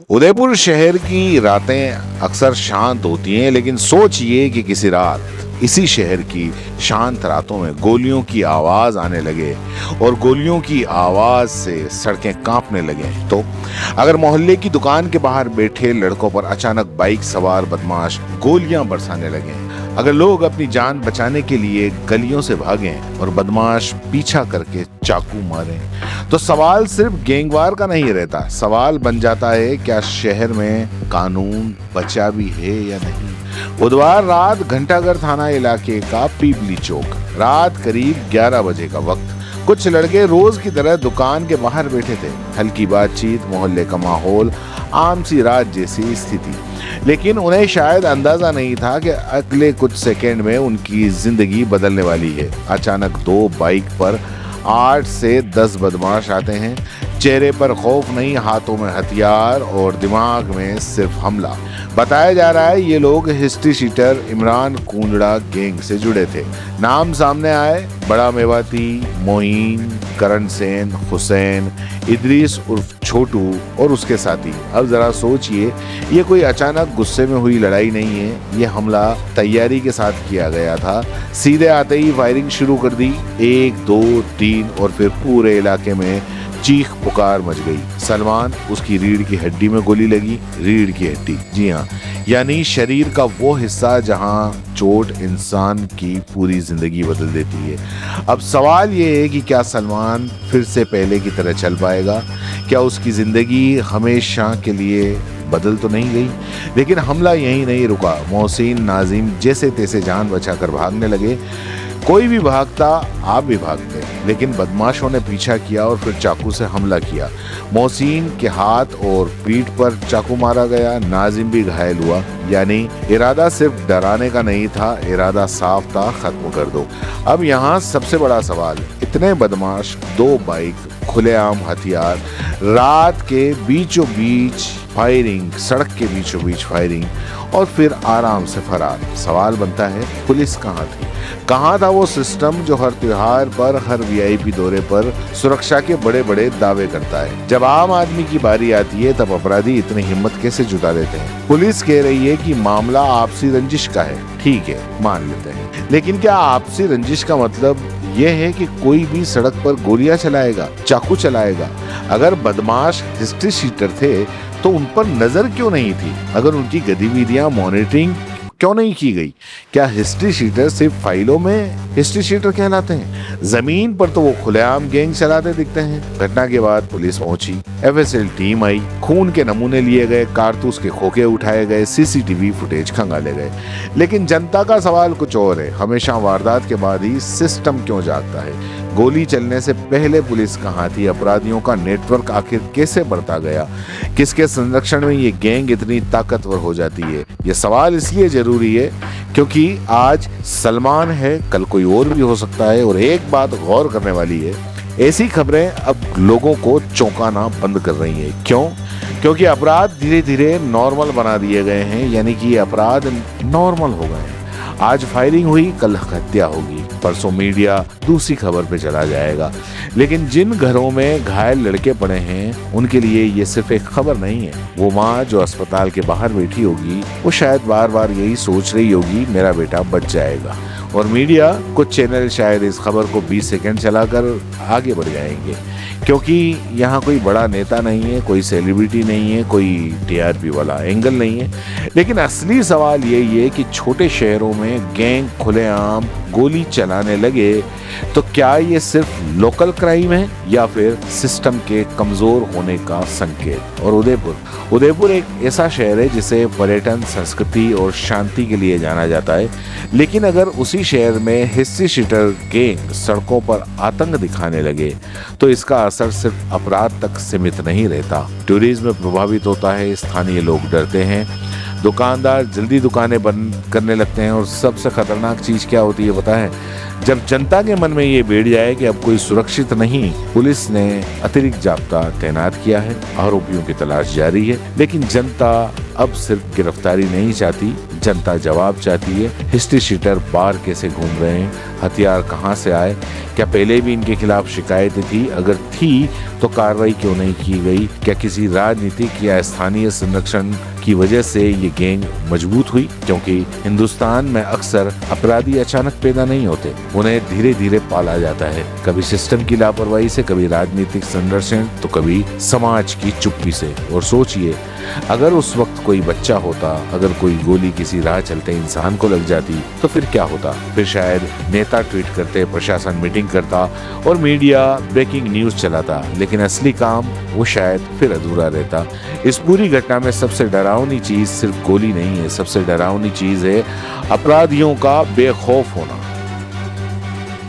उदयपुर शहर की रातें अक्सर शांत होती हैं, लेकिन सोचिए कि किसी रात इसी शहर की शांत रातों में गोलियों की आवाज आने लगे और गोलियों की आवाज से सड़कें कांपने लगे। तो अगर मोहल्ले की दुकान के बाहर बैठे लड़कों पर अचानक बाइक सवार बदमाश गोलियां बरसाने लगे, अगर लोग अपनी जान बचाने के लिए गलियों से भागें और बदमाश पीछा करके चाकू मारें, तो सवाल सिर्फ गैंगवार का नहीं रहता। सवाल बन जाता है, क्या शहर में कानून बचा भी है या नहीं। बुधवार रात घंटाघर थाना इलाके का पीपली चौक, रात करीब 11 बजे का वक्त। कुछ लड़के रोज की तरह दुकान के बाहर बैठे थे। हल्की बातचीत, मोहल्ले का माहौल, आम सी रात जैसी स्थिति। लेकिन उन्हें शायद अंदाजा नहीं था कि अगले कुछ सेकंड में उनकी जिंदगी बदलने वाली है। अचानक दो बाइक पर 8 से 10 बदमाश आते हैं। चेहरे पर खौफ नहीं, हाथों में हथियार और दिमाग में सिर्फ हमला। बताया जा रहा है ये लोग हिस्ट्री शीटर इमरान कुंजड़ा गैंग से जुड़े थे। नाम सामने आए, बड़ा मेवाती, मोइन, करण सेन, हुसैन, इदरीस उर्फ छोटू और उसके साथी। अब जरा सोचिए, ये कोई अचानक गुस्से में हुई लड़ाई नहीं है। ये हमला तैयारी के साथ किया गया था। सीधे आते ही फायरिंग शुरू कर दी, 1 2 3 और फिर पूरे इलाके में चीख पुकार मच गई। सलमान, उसकी रीढ़ की हड्डी में गोली लगी। रीढ़ की हड्डी, जी हाँ, यानी शरीर का वो हिस्सा जहां चोट इंसान की पूरी जिंदगी बदल देती है। अब सवाल ये है कि क्या सलमान फिर से पहले की तरह चल पाएगा? क्या उसकी जिंदगी हमेशा के लिए बदल तो नहीं गई? लेकिन हमला यहीं नहीं रुका। मोहसिन, नाजिम जैसे तैसे जान बचाकर भागने लगे। कोई भी भागता, आप भी भागते, लेकिन बदमाशों ने पीछा किया और फिर चाकू से हमला किया। मोहसिन के हाथ और पीठ पर चाकू मारा गया। नाजिम भी घायल हुआ। यानी इरादा सिर्फ डराने का नहीं था, इरादा साफ था, खत्म कर दो। अब यहाँ सबसे बड़ा सवाल, इतने बदमाश, 2 बाइक, खुलेआम हथियार, रात के बीचों बीच फायरिंग, सड़क के बीचों बीच फायरिंग और फिर आराम से फरार। सवाल बनता है, पुलिस कहाँ थी? कहाँ था वो सिस्टम जो हर त्योहार पर, हर वीआईपी दौरे पर सुरक्षा के बड़े बड़े दावे करता है? जब आम आदमी की बारी आती है तब अपराधी इतनी हिम्मत कैसे जुटा लेते हैं? पुलिस कह रही है कि मामला आपसी रंजिश का है। ठीक है, मान लेते हैं, लेकिन क्या आपसी रंजिश का मतलब यह है कि कोई भी सड़क पर गोलियां चलाएगा, चाकू चलाएगा? अगर बदमाश हिस्ट्री शीटर थे तो उन पर नजर क्यों नहीं थी? अगर उनकी गतिविधियां मॉनिटरिंग क्यों नहीं की गई? क्या हिस्ट्री शीटर सिर्फ फाइलों में हिस्ट्री शीटर कहलाते हैं? जमीन पर तो वो खुलेआम गैंग चलाते दिखते हैं। घटना के बाद पुलिस पहुंची, एफएसएल टीम आई, खून के नमूने लिए गए, कारतूस के खोखे उठाए गए, सीसीटीवी फुटेज खंगाले गए। लेकिन जनता का सवाल कुछ और है। हमेशा वारदात के बाद ही सिस्टम क्यों जागता है? गोली चलने से पहले पुलिस कहाँ थी? अपराधियों का नेटवर्क आखिर कैसे बढ़ता गया? किसके संरक्षण में ये गैंग इतनी ताकतवर हो जाती है? ये सवाल इसलिए जरूरी है क्योंकि आज सलमान है, कल कोई और भी हो सकता है। और एक बात गौर करने वाली है, ऐसी खबरें अब लोगों को चौंकाना बंद कर रही हैं। क्यों? क्योंकि अपराध धीरे धीरे नॉर्मल बना दिए गए हैं। यानी कि अपराध नॉर्मल हो गए हैं। आज फायरिंग हुई, कल हत्या होगी, परसों मीडिया दूसरी खबर पे चला जाएगा। लेकिन जिन घरों में घायल लड़के पड़े हैं उनके लिए ये सिर्फ एक खबर नहीं है। वो माँ जो अस्पताल के बाहर बैठी होगी, वो शायद बार बार यही सोच रही होगी, मेरा बेटा बच जाएगा। और मीडिया, कुछ चैनल शायद इस खबर को 20 सेकंड चलाकर आगे बढ़ जाएंगे, क्योंकि यहाँ कोई बड़ा नेता नहीं है, कोई सेलिब्रिटी नहीं है, कोई टीआरपी वाला एंगल नहीं है। लेकिन असली सवाल यही है कि छोटे शहरों में गैंग खुलेआम गोली चलाने लगे तो क्या ये सिर्फ लोकल क्राइम है या फिर सिस्टम के कमजोर होने का संकेत? और उदयपुर एक ऐसा शहर है जिसे पर्यटन, संस्कृति और शांति के लिए जाना जाता है। लेकिन अगर उसी शहर में हिस्ट्री शीटर गैंग सड़कों पर आतंक दिखाने लगे तो इसका असर सिर्फ अपराध तक सीमित नहीं रहता। टूरिज्म प्रभावित होता है, स्थानीय लोग डरते हैं, दुकानदार जल्दी दुकानें बंद करने लगते हैं। और सबसे खतरनाक चीज क्या होती है पता है? जब जनता के मन में ये बैठ जाए कि अब कोई सुरक्षित नहीं, पुलिस ने अतिरिक्त जाब्ता तैनात किया है, आरोपियों की तलाश जारी है। लेकिन जनता अब सिर्फ गिरफ्तारी नहीं चाहती, जनता जवाब चाहती है। हिस्ट्री शीटर बाहर कैसे घूम रहे हैं, हथियार कहां से आए, क्या पहले भी इनके खिलाफ शिकायतें थी, अगर थी तो कार्रवाई क्यों नहीं की गई, क्या किसी राजनीतिक या स्थानीय संरक्षण की वजह से ये गैंग मजबूत हुई, क्योंकि हिंदुस्तान में अक्सर अपराधी अचानक पैदा नहीं होते, उन्हें धीरे धीरे पाला जाता है, कभी सिस्टम की लापरवाही से, कभी राजनीतिक संरक्षण, तो कभी समाज की चुप्पी से। और सोचिए, अगर उस वक्त कोई बच्चा होता, अगर कोई गोली किसी राह चलते इंसान को लग जाती तो फिर क्या होता? फिर शायद नेता ट्वीट करते, प्रशासन मीटिंग करता और मीडिया ब्रेकिंग न्यूज चलाता, लेकिन असली काम वो शायद फिर अधूरा रहता। इस पूरी घटना में सबसे डरावनी चीज सिर्फ गोली नहीं है, सबसे डरावनी चीज है अपराधियों का बेखौफ होना।